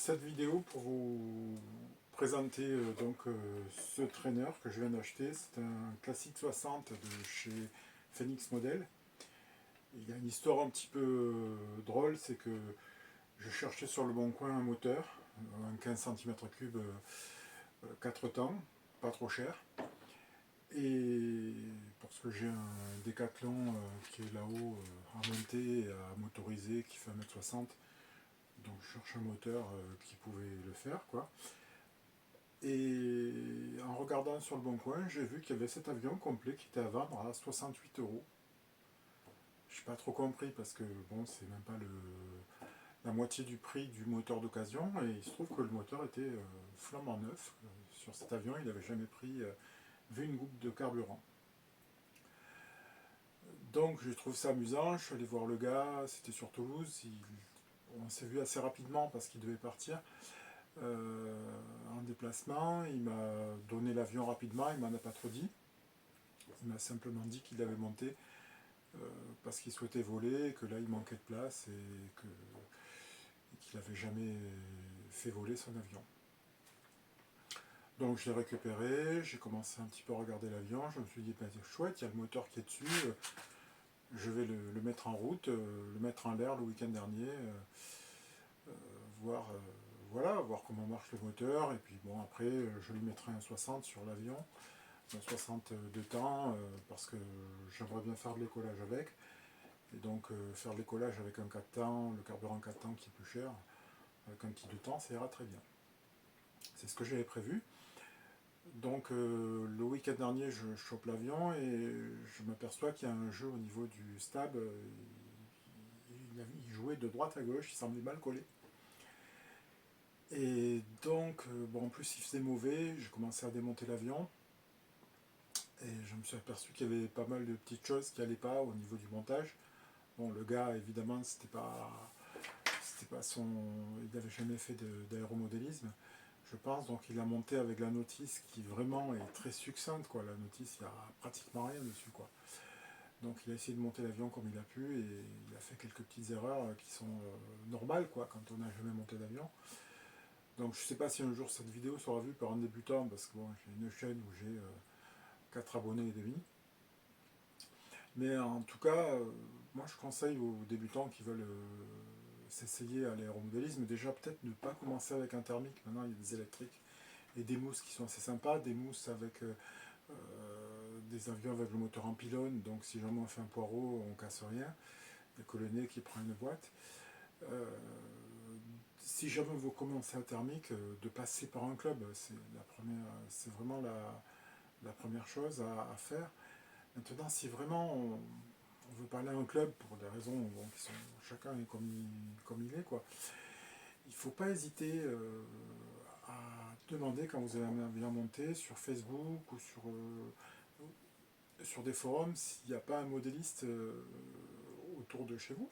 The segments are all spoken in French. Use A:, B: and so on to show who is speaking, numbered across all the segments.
A: cette vidéo pour vous présenter ce trainer que je viens d'acheter. C'est un classique 60 de chez Phoenix Model. Il y a une histoire un petit peu drôle, c'est que je cherchais sur le bon coin un moteur, un 15 cm3 4 temps, pas trop cher. Et parce que j'ai un Décathlon qui est là-haut à monter et à motoriser, qui fait 1m60. Donc je cherche un moteur qui pouvait le faire, quoi. Et en regardant sur le bon coin, j'ai vu qu'il y avait cet avion complet qui était à vendre à 68 euros. Je n'ai pas trop compris parce que bon, c'est même pas la moitié du prix du moteur d'occasion, et il se trouve que le moteur était flambant neuf. Sur cet avion, il n'avait jamais vu une goutte de carburant. Donc je trouve ça amusant, je suis allé voir le gars, c'était sur Toulouse, on s'est vu assez rapidement parce qu'il devait partir en déplacement. Il m'a donné l'avion rapidement, il m'en a pas trop dit. Il m'a simplement dit qu'il avait monté parce qu'il souhaitait voler, que là il manquait de place et qu'il n'avait jamais fait voler son avion. Donc je l'ai récupéré, j'ai commencé un petit peu à regarder l'avion, je me suis dit ben, c'est chouette, il y a le moteur qui est dessus, je vais le mettre en route, le mettre en l'air le week-end dernier, voir, voir comment marche le moteur, et puis bon après je lui mettrai un 60 sur l'avion, un 60 de temps, parce que j'aimerais bien faire de l'écolage avec, et donc faire de l'écolage avec un 4 temps, le carburant 4 temps qui est plus cher, avec un petit 2 temps, ça ira très bien. C'est ce que j'avais prévu. Donc le week-end dernier, je chope l'avion et je m'aperçois qu'il y a un jeu au niveau du stab. Il jouait de droite à gauche, il semblait mal collé. Et donc, bon, en plus il faisait mauvais, j'ai commencé à démonter l'avion. Et je me suis aperçu qu'il y avait pas mal de petites choses qui n'allaient pas au niveau du montage. Bon, le gars, évidemment, c'était pas son... Il n'avait jamais fait d'aéromodélisme, je pense, donc il a monté avec la notice qui vraiment est très succincte, quoi. La notice, il n'y a pratiquement rien dessus, quoi. Donc il a essayé de monter l'avion comme il a pu et il a fait quelques petites erreurs qui sont normales, quoi, quand on n'a jamais monté d'avion. Donc je ne sais pas si un jour cette vidéo sera vue par un débutant, parce que bon, j'ai une chaîne où j'ai 4 abonnés et demi. Mais en tout cas, moi je conseille aux débutants qui veulent s'essayer à l'aéromodélisme, déjà peut-être ne pas commencer avec un thermique. Maintenant il y a des électriques et des mousses qui sont assez sympas, des mousses avec des avions avec le moteur en pylône, donc si jamais on fait un poireau, on casse rien, il n'y a que le nez qui prend une boîte. Si jamais vous commencez un thermique, de passer par un club, c'est vraiment la première chose à faire. Maintenant, si vraiment on veut pas aller à un club pour des raisons bon, qui sont chacun est comme il est, quoi, il ne faut pas hésiter à demander quand vous avez un avion monté sur Facebook ou sur des forums s'il n'y a pas un modéliste autour de chez vous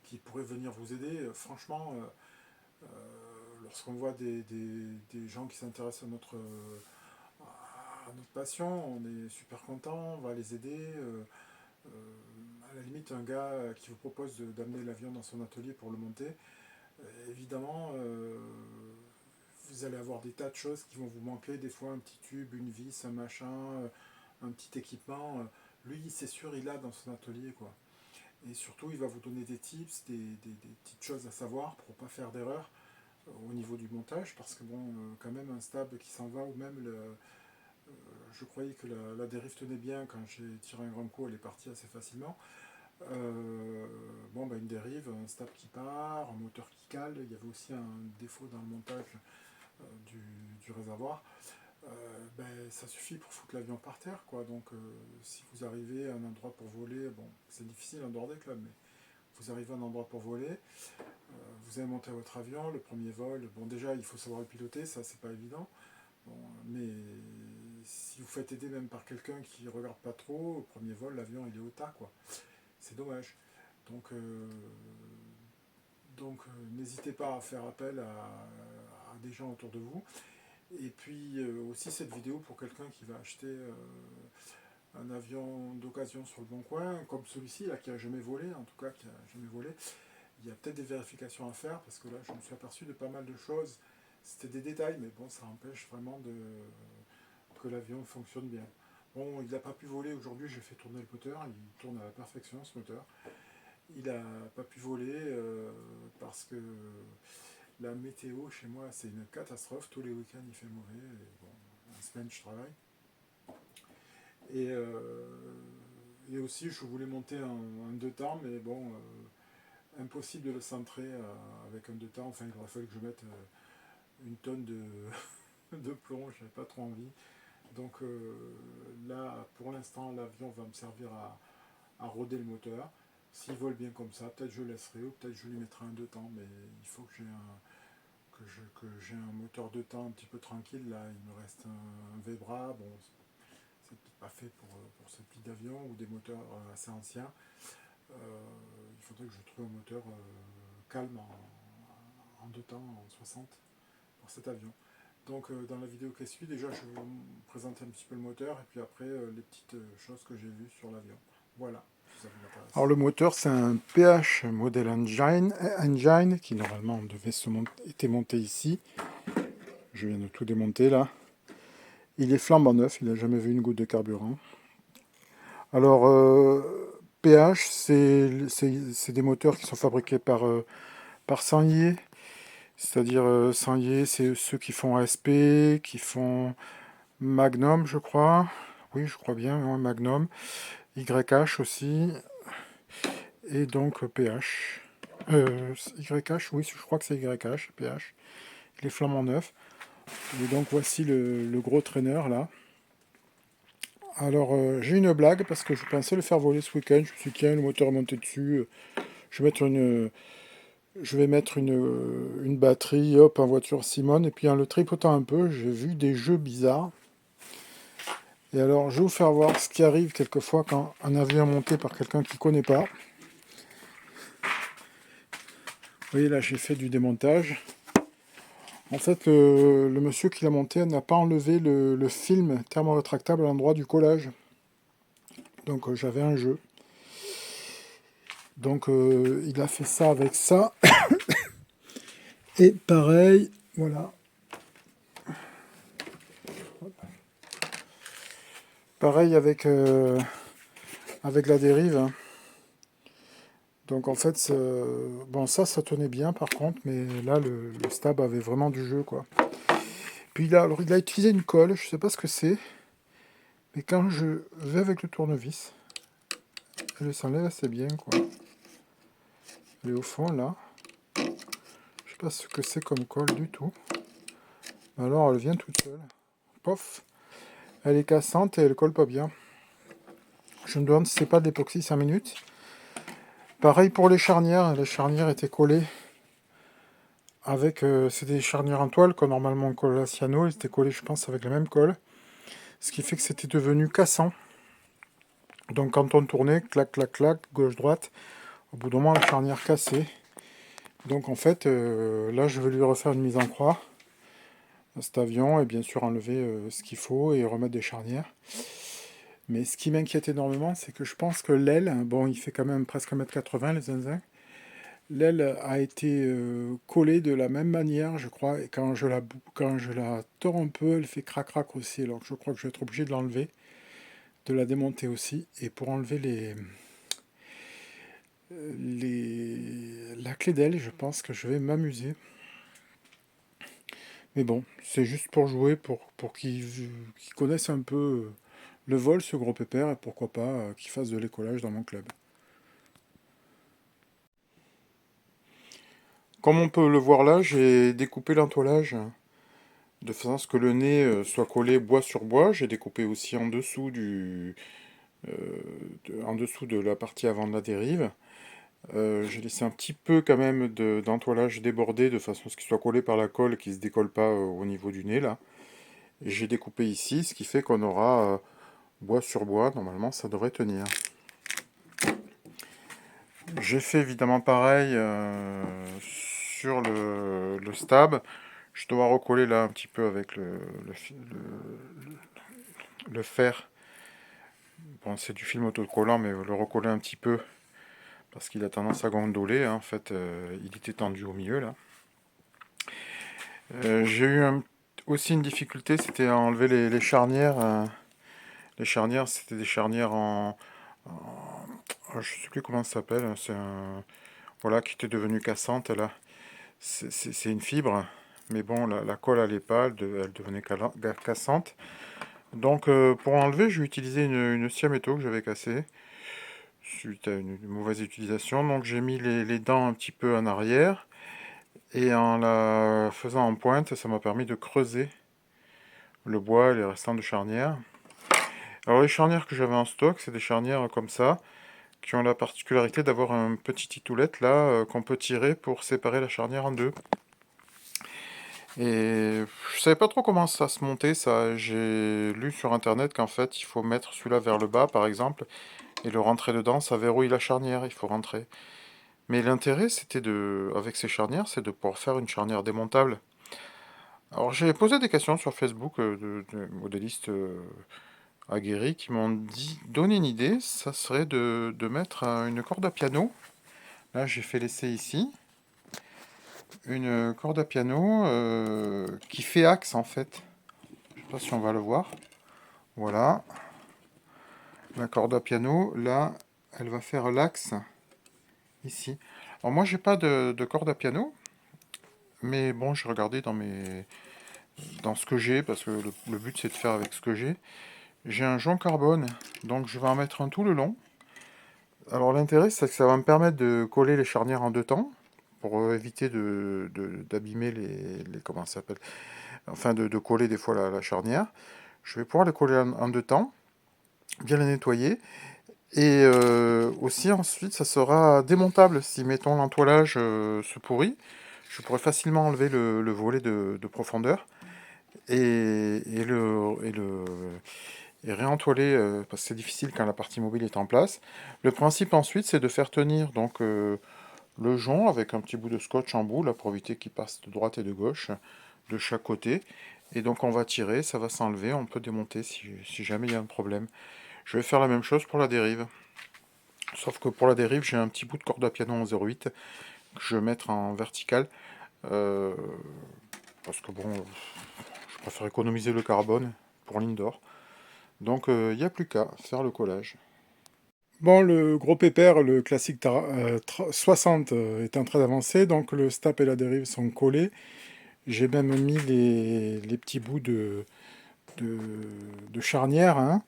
A: qui pourrait venir vous aider. Franchement, lorsqu'on voit des gens qui s'intéressent à notre passion, on est super content, on va les aider. À la limite, un gars qui vous propose d'amener l'avion dans son atelier pour le monter, évidemment, vous allez avoir des tas de choses qui vont vous manquer, des fois un petit tube, une vis, un machin, un petit équipement. Lui, c'est sûr, il a dans son atelier, quoi. Et surtout, il va vous donner des tips, des petites choses à savoir pour ne pas faire d'erreur au niveau du montage, parce que bon, quand même un stab qui s'en va, ou même je croyais que la dérive tenait bien quand j'ai tiré un grand coup, elle est partie assez facilement. Bon, une dérive, un stab qui part, un moteur qui cale, il y avait aussi un défaut dans le montage du réservoir. Ça suffit pour foutre l'avion par terre, quoi. Donc si vous arrivez à un endroit pour voler, bon, c'est difficile en dehors des clubs, mais vous arrivez à un endroit pour voler, vous avez monté votre avion, le premier vol, bon déjà il faut savoir le piloter, ça c'est pas évident, bon, mais si vous faites aider même par quelqu'un qui regarde pas trop, au premier vol l'avion il est au tas, quoi. C'est dommage. Donc, n'hésitez pas à faire appel à des gens autour de vous. Et puis aussi cette vidéo pour quelqu'un qui va acheter un avion d'occasion sur le bon coin, comme celui-ci, là, qui a jamais volé, en tout cas qui a jamais volé. il y a peut-être des vérifications à faire, parce que là, je me suis aperçu de pas mal de choses. C'était des détails, mais bon, ça empêche vraiment que l'avion fonctionne bien. Bon, il n'a pas pu voler aujourd'hui, j'ai fait tourner le moteur, il tourne à la perfection ce moteur. Il n'a pas pu voler parce que la météo chez moi c'est une catastrophe, tous les week-ends il fait mauvais, et bon, en semaine je travaille. Et, et aussi je voulais monter en deux temps, mais bon, impossible de le centrer avec un deux temps, enfin il aurait fallu que je mette une tonne de plomb, j'avais pas trop envie. Donc là, pour l'instant, l'avion va me servir à rôder le moteur. S'il vole bien comme ça, peut-être je le laisserai ou peut-être je lui mettrai un deux temps, mais il faut que j'ai un moteur deux temps un petit peu tranquille. Là, il me reste un Vebra. Bon, c'est peut-être pas fait pour ce type d'avion ou des moteurs assez anciens. Il faudrait que je trouve un moteur calme en deux temps, en 60 pour cet avion. Donc dans la vidéo qui suit, déjà je vais vous présenter un petit peu le moteur et puis après les petites choses que j'ai vues sur l'avion. Voilà, si ça vous intéresse. Alors le moteur c'est un PH Model Engine qui normalement devait était monté ici. Je viens de tout démonter là. Il est flambant neuf, il n'a jamais vu une goutte de carburant. Alors PH c'est des moteurs qui sont fabriqués par Sanyi. C'est-à-dire Sanyi c'est ceux qui font ASP, qui font Magnum, je crois. Oui, je crois bien, ouais, Magnum. YH aussi. Et donc PH. YH, oui, je crois que c'est YH, PH. Les flamants neufs. Et donc voici le gros traîneur là. Alors j'ai une blague parce que je pensais le faire voler ce week-end. Je me suis dit, tiens, le moteur est monté dessus. Je vais mettre une batterie, hop, en voiture Simone. Et puis en le tripotant un peu, j'ai vu des jeux bizarres. Et alors, je vais vous faire voir ce qui arrive quelquefois quand un avion est monté par quelqu'un qui ne connaît pas. Vous voyez, là, j'ai fait du démontage. En fait, le monsieur qui l'a monté n'a pas enlevé le film thermorétractable à l'endroit du collage. Donc, j'avais un jeu. Donc, il a fait ça avec ça. Et pareil, voilà. Pareil avec la dérive. Donc en fait, bon ça tenait bien par contre, mais là le stab avait vraiment du jeu quoi. Puis là, alors il a utilisé une colle, je sais pas ce que c'est, mais quand je vais avec le tournevis, elle s'enlève assez bien quoi. Elle est au fond là. Je sais pas ce que c'est comme colle du tout. Alors elle vient toute seule. Pof. Elle est cassante et elle colle pas bien. Je me demande si c'est pas de l'époxy 5 minutes. Pareil pour les charnières étaient collées avec, c'est des charnières en toile que normalement on colle à cyano, elles étaient collées je pense avec la même colle. Ce qui fait que c'était devenu cassant. Donc quand on tournait, clac, clac, clac, gauche-droite, au bout d'un moment la charnière cassée. Donc en fait, là je vais lui refaire une mise en croix à cet avion et bien sûr enlever ce qu'il faut et remettre des charnières. Mais ce qui m'inquiète énormément, c'est que je pense que l'aile, bon il fait quand même presque 1m80 les zinzins, l'aile a été collée de la même manière, je crois, et quand je la tords un peu, elle fait crac-crac aussi, alors je crois que je vais être obligé de l'enlever, de la démonter aussi, et pour enlever la clé d'aile, je pense que je vais m'amuser. Mais bon, c'est juste pour jouer, pour qu'ils connaissent un peu le vol, ce gros pépère, et pourquoi pas qu'ils fassent de l'écolage dans mon club. Comme on peut le voir là, j'ai découpé l'entoilage de façon à ce que le nez soit collé bois sur bois. J'ai découpé aussi en dessous en dessous de la partie avant de la dérive. J'ai laissé un petit peu quand même d'entoilage débordé de façon à ce qu'il soit collé par la colle et qu'il ne se décolle pas au niveau du nez là. Et j'ai découpé ici, ce qui fait qu'on aura bois sur bois. Normalement, ça devrait tenir. J'ai fait évidemment pareil sur le stab. Je dois recoller là un petit peu avec le fer. Bon, c'est du film autocollant, mais le recoller un petit peu
B: parce qu'il a tendance à gondoler, hein. En fait, il était tendu au milieu là. J'ai eu aussi une difficulté, c'était à enlever les charnières. Les charnières, c'était des charnières je sais plus comment ça s'appelle. C'est voilà, qui était devenue cassante là. C'est une fibre, mais bon, la colle allait pas, elle devenait cassante. Donc pour enlever, j'ai utilisé une scie à métaux que j'avais cassée suite à une mauvaise utilisation. Donc j'ai mis les dents un petit peu en arrière et en la faisant en pointe, ça m'a permis de creuser le bois et les restants de charnières. Alors les charnières que j'avais en stock, c'est des charnières comme ça, qui ont la particularité d'avoir un petit titoulette là qu'on peut tirer pour séparer la charnière en deux. Et je savais pas trop comment ça se montait ça. J'ai lu sur internet qu'en fait il faut mettre celui-là vers le bas par exemple et le rentrer dedans, ça verrouille la charnière, il faut rentrer. Mais l'intérêt c'était avec ces charnières, c'est de pouvoir faire une charnière démontable. Alors j'ai posé des questions sur Facebook de modélistes aguerris qui m'ont donné une idée, ça serait de mettre une corde à piano. Là j'ai fait l'essai ici. Une corde à piano qui fait axe en fait. Je sais pas si on va le voir. Voilà, la corde à piano, là, elle va faire l'axe ici. Alors moi, j'ai pas de corde à piano, mais bon, j'ai regardé dans ce que j'ai, parce que le but c'est de faire avec ce que j'ai. J'ai un jonc carbone, donc je vais en mettre un tout le long. Alors l'intérêt, c'est que ça va me permettre de coller les charnières en deux temps, pour éviter d'abîmer comment ça s'appelle, enfin de coller des fois la charnière. Je vais pouvoir les coller en deux temps, bien les nettoyer. Et aussi ensuite, ça sera démontable. Si, mettons, l'entoilage se pourrit, je pourrais facilement enlever le volet de profondeur et réentoiler, parce que c'est difficile quand la partie mobile est en place. Le principe ensuite, c'est de faire tenir donc le jonc avec un petit bout de scotch en bout, là, pour éviter qu'il passe de droite et de gauche, de chaque côté. Et donc on va tirer, ça va s'enlever, on peut démonter si jamais il y a un problème. Je vais faire la même chose pour la dérive. Sauf que pour la dérive, j'ai un petit bout de corde à piano en 0,8 que je vais mettre en vertical. euh, Parce que bon, je préfère économiser le carbone pour l'indoor. Donc il n'y a plus qu'à faire le collage.
A: Bon, le gros pépère, le classique 60 est en train d'avancer, donc le stap et la dérive sont collés. J'ai même mis les petits bouts de, de charnière, hein.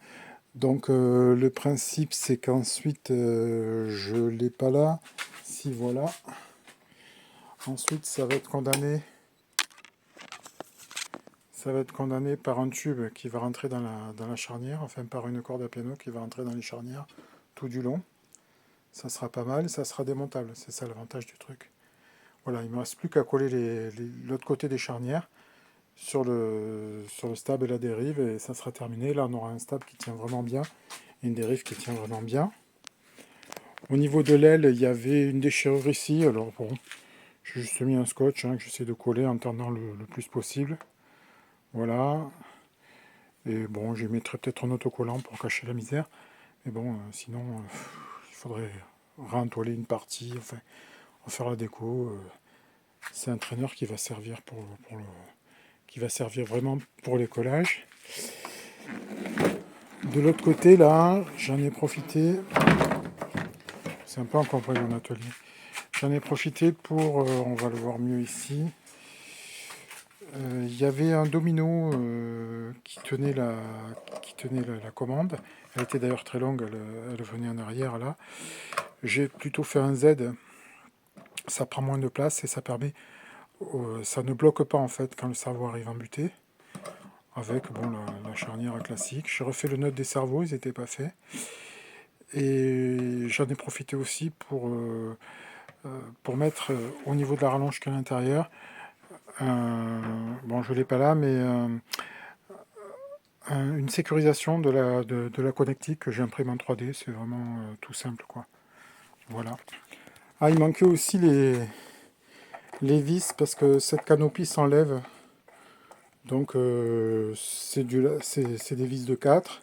A: Donc le principe c'est qu'ensuite je l'ai pas là. Si voilà. Ensuite ça va être condamné par un tube qui va rentrer dans la charnière, enfin par une corde à piano qui va rentrer dans les charnières tout du long. Ça sera pas mal, ça sera démontable, c'est ça l'avantage du truc. Voilà, il ne me reste plus qu'à coller l'autre côté des charnières sur le stab et la dérive et ça sera terminé. Là on aura un stab qui tient vraiment bien et une dérive qui tient vraiment bien. Au niveau de l'aile, il y avait une déchirure ici, alors bon, j'ai juste mis un scotch que j'essaie de coller en tendant le plus possible. Voilà. Et bon, j'y mettrai peut-être un autocollant pour cacher la misère. Mais bon, sinon, il faudrait réentoiler une partie, enfin, refaire la déco. C'est un traîneur qui va servir qui va servir vraiment pour les collages. De l'autre côté, là, j'en ai profité. C'est un peu encombré mon atelier. J'en ai profité pour, on va le voir mieux ici. Il y avait un domino qui tenait la commande. Elle était d'ailleurs très longue, elle venait en arrière là. J'ai plutôt fait un Z. Ça prend moins de place et ça permet, ça ne bloque pas en fait quand le cerveau arrive en butée. Avec bon, la charnière classique. J'ai refait le nœud des cerveaux, ils n'étaient pas faits. Et j'en ai profité aussi pour mettre au niveau de la rallonge qu'à l'intérieur. Bon, je ne l'ai pas là, mais une sécurisation de la connectique que j'ai imprimée en 3D. C'est vraiment tout simple, quoi. Voilà. Ah, il manquait aussi les vis parce que cette canopie s'enlève. Donc, c'est des vis de 4.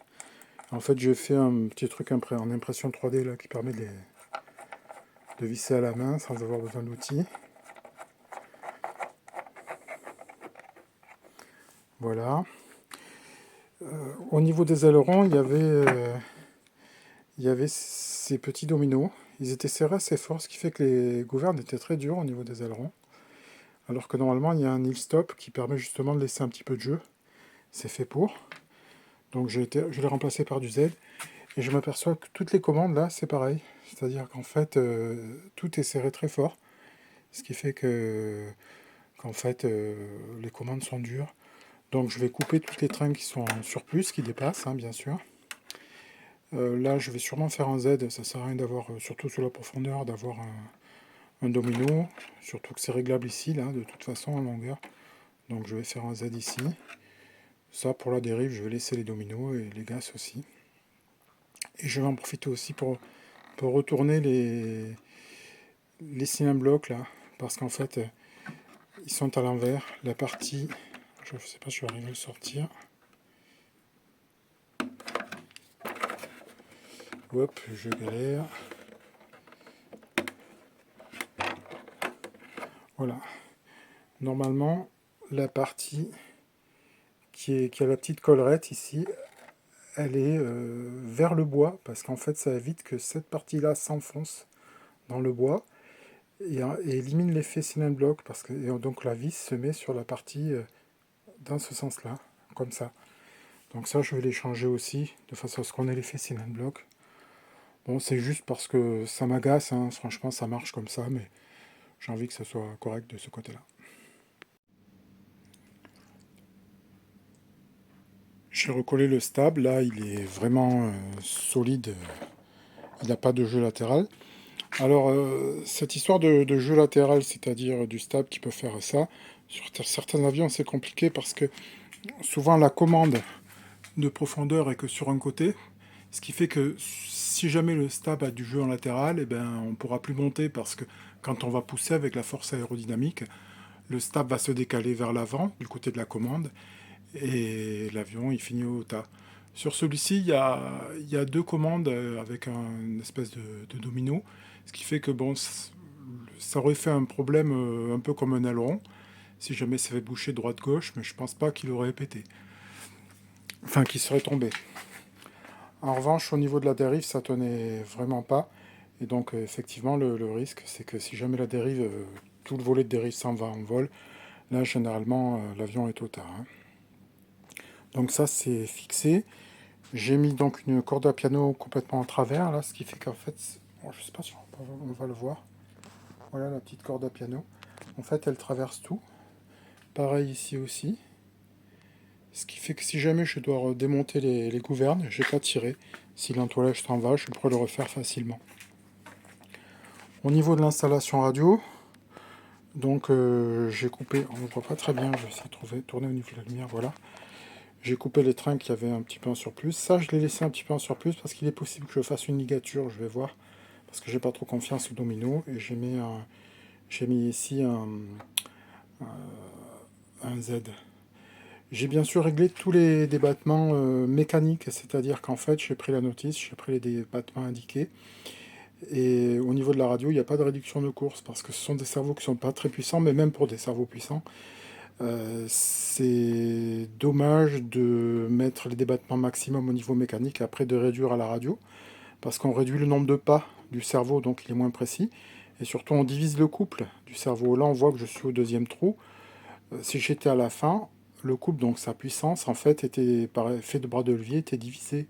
A: En fait, j'ai fait un petit truc en impression 3D là, qui permet de visser à la main sans avoir besoin d'outils. Voilà. Au niveau des ailerons, il y avait ces petits dominos. Ils étaient serrés assez fort, ce qui fait que les gouvernes étaient très dures au niveau des ailerons. Alors que normalement, il y a un heel stop qui permet justement de laisser un petit peu de jeu. C'est fait pour. Donc je l'ai remplacé par du Z. Et je m'aperçois que toutes les commandes là, c'est pareil. C'est-à-dire qu'en fait, tout est serré très fort. Ce qui fait qu'en fait, les commandes sont dures. Donc je vais couper toutes les tringles qui sont en surplus, qui dépassent, hein, bien sûr. Là, je vais sûrement faire un Z. Ça sert à rien d'avoir, surtout sur la profondeur, d'avoir un domino. Surtout que c'est réglable ici, là, de toute façon, en longueur. Donc je vais faire un Z ici. Ça, pour la dérive, je vais laisser les dominos et les gaz aussi. Et je vais en profiter aussi pour retourner les cylindres blocs là, parce qu'en fait, ils sont à l'envers. La partie, je ne sais pas si je vais arriver à le sortir. Hop, je galère. Voilà. Normalement, la partie qui a la petite collerette ici, elle est vers le bois, parce qu'en fait, ça évite que cette partie-là s'enfonce dans le bois et élimine l'effet cylindre bloc, parce que et donc la vis se met sur la partie dans ce sens-là, comme ça. Donc ça, je vais les changer aussi, de façon à ce qu'on ait l'effet cylindre bloc. Bon, c'est juste parce que ça m'agace, hein. Franchement, ça marche comme ça, mais j'ai envie que ça soit correct de ce côté-là. J'ai recollé le stab, là, il est vraiment solide, il n'a pas de jeu latéral. Alors, cette histoire de jeu latéral, c'est-à-dire du stab qui peut faire ça, sur certains avions, c'est compliqué parce que souvent la commande de profondeur est que sur un côté, ce qui fait que si jamais le stab a du jeu en latéral, eh ben, on ne pourra plus monter parce que quand on va pousser avec la force aérodynamique, le stab va se décaler vers l'avant, du côté de la commande, et l'avion il finit au tas. Sur celui-ci, il y a deux commandes avec une espèce de domino, ce qui fait que bon, ça aurait fait un problème un peu comme un aileron, si jamais ça avait bouché droite-gauche, mais je pense pas qu'il aurait pété. Enfin, qu'il serait tombé. En revanche, au niveau de la dérive, ça tenait vraiment pas. Et donc, effectivement, le risque, c'est que si jamais la dérive, tout le volet de dérive s'en va en vol, là, généralement, l'avion est au tas, hein. Donc ça, c'est fixé. J'ai mis donc une corde à piano complètement en travers, là, ce qui fait qu'en fait, bon, je sais pas si on va le voir. Voilà la petite corde à piano. En fait, elle traverse tout. Pareil ici aussi. Ce qui fait que si jamais je dois démonter les gouvernes, je n'ai pas tiré. Si l'entoilage s'en va, je pourrais le refaire facilement. Au niveau de l'installation radio, donc j'ai coupé, on ne voit pas très bien, je vais essayer de tourner au niveau de la lumière, voilà. J'ai coupé les trains qui avaient un petit peu en surplus. Ça, je l'ai laissé un petit peu en surplus parce qu'il est possible que je fasse une ligature, je vais voir. Parce que j'ai pas trop confiance au domino. Et j'ai mis ici un Z. J'ai bien sûr réglé tous les débattements mécaniques, c'est-à-dire qu'en fait, j'ai pris la notice, j'ai pris les débattements indiqués. Et au niveau de la radio, il n'y a pas de réduction de course parce que ce sont des cerveaux qui ne sont pas très puissants, mais même pour des cerveaux puissants, c'est dommage de mettre les débattements maximum au niveau mécanique et après de réduire à la radio parce qu'on réduit le nombre de pas du cerveau, donc il est moins précis. Et surtout, on divise le couple du cerveau. Là, on voit que je suis au deuxième trou. Si j'étais à la fin, le couple, donc sa puissance, en fait, était par effet de bras de levier, était divisé.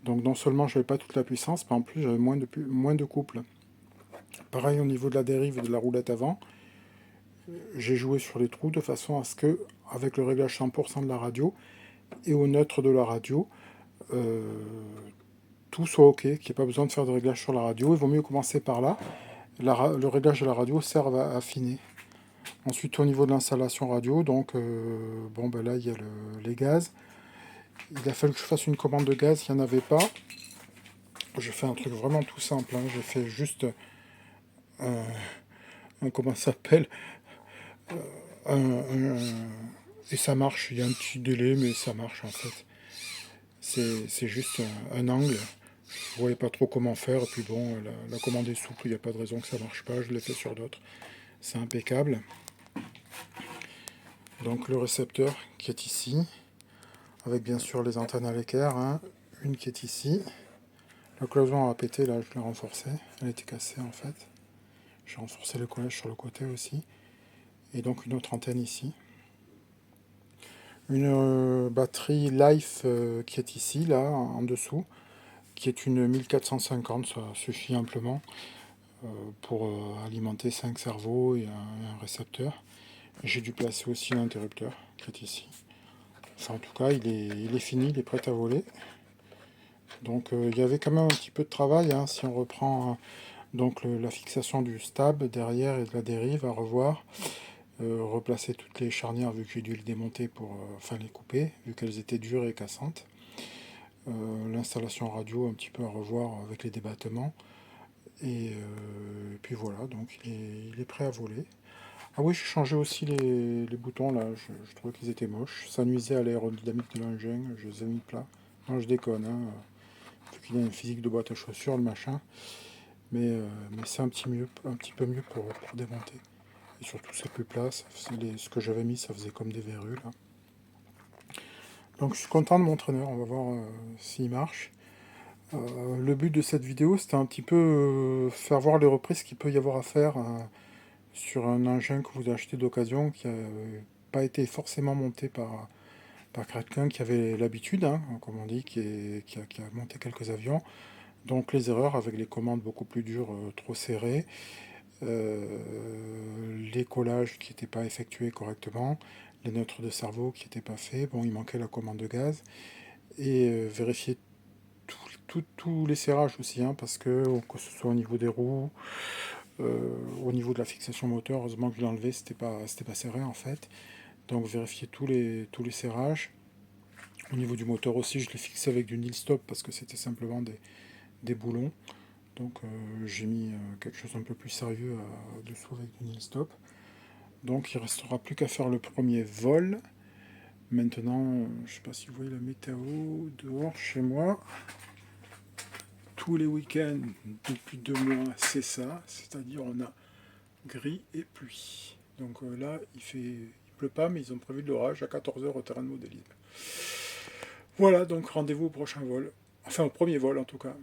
A: Donc non seulement je n'avais pas toute la puissance, mais en plus j'avais moins de couple. Pareil au niveau de la dérive et de la roulette avant, j'ai joué sur les trous de façon à ce que, avec le réglage 100% de la radio et au neutre de la radio, euh, tout soit ok, qu'il n'y ait pas besoin de faire de réglage sur la radio. Il vaut mieux commencer par là. Le réglage de la radio sert à affiner. Ensuite, au niveau de l'installation radio, donc bon, ben là il y a les gaz. Il a fallu que je fasse une commande de gaz, il n'y en avait pas. J'ai fait un truc vraiment tout simple, hein. J'ai fait juste comment ça s'appelle, et ça marche. Il y a un petit délai, mais ça marche en fait. C'est juste un angle. Je voyais pas trop comment faire, et puis bon, la commande est souple, il n'y a pas de raison que ça marche pas, je l'ai fait sur d'autres. C'est impeccable. Donc le récepteur qui est ici, avec bien sûr les antennes à l'équerre, hein. Une qui est ici. La cloison a pété, là je l'ai renforcée, elle était cassée en fait. J'ai renforcé le collège sur le côté aussi. Et donc une autre antenne ici. Une batterie Life qui est ici, là, en dessous, qui est une 1450, ça suffit amplement pour alimenter 5 cerveaux et un récepteur. J'ai dû placer aussi l'interrupteur qui est ici. Enfin, en tout cas, il est fini, il est prêt à voler. Donc il y avait quand même un petit peu de travail, hein, si on reprend donc la fixation du stab derrière et de la dérive à revoir. Replacer toutes les charnières vu que j'ai dû les démonter pour enfin les couper, vu qu'elles étaient dures et cassantes. L'installation radio un petit peu à revoir avec les débattements. Et puis voilà, donc il est prêt à voler. Ah oui, j'ai changé aussi les boutons là, je trouvais qu'ils étaient moches. Ça nuisait à l'aérodynamique de l'engin, je les ai mis plat. Non, je déconne, hein, vu qu'il y a une physique de boîte à chaussures, le machin. Mais c'est un petit peu mieux pour démonter. Et surtout, c'est plus plat. Ce que j'avais mis, ça faisait comme des verrues là. Donc, je suis content de mon traîneur. On va voir s'il marche. Le but de cette vidéo, c'était un petit peu faire voir les reprises qu'il peut y avoir à faire sur un engin que vous achetez d'occasion qui n'a pas été forcément monté par quelqu'un qui avait l'habitude, hein, comme on dit, qui a monté quelques avions. Donc les erreurs avec les commandes beaucoup plus dures, trop serrées, les collages qui n'étaient pas effectués correctement, les neutres de cerveau qui n'étaient pas faits, bon il manquait la commande de gaz, et vérifier tous les serrages aussi, hein, parce que ce soit au niveau des roues, au niveau de la fixation moteur, heureusement que je l'ai enlevé, c'était pas serré en fait. Donc vérifier tous les serrages. Au niveau du moteur aussi, je l'ai fixé avec du nil stop parce que c'était simplement des boulons. Donc j'ai mis quelque chose un peu plus sérieux dessous avec du nil stop. Donc il ne restera plus qu'à faire le premier vol. Maintenant, je ne sais pas si vous voyez la météo dehors chez moi. Tous les week-ends, depuis 2 mois, c'est ça. C'est-à-dire on a gris et pluie. Donc là, il pleut pas, mais ils ont prévu de l'orage à 14h au terrain de modélisme. Voilà, donc rendez-vous au prochain vol. Enfin, au premier vol en tout cas.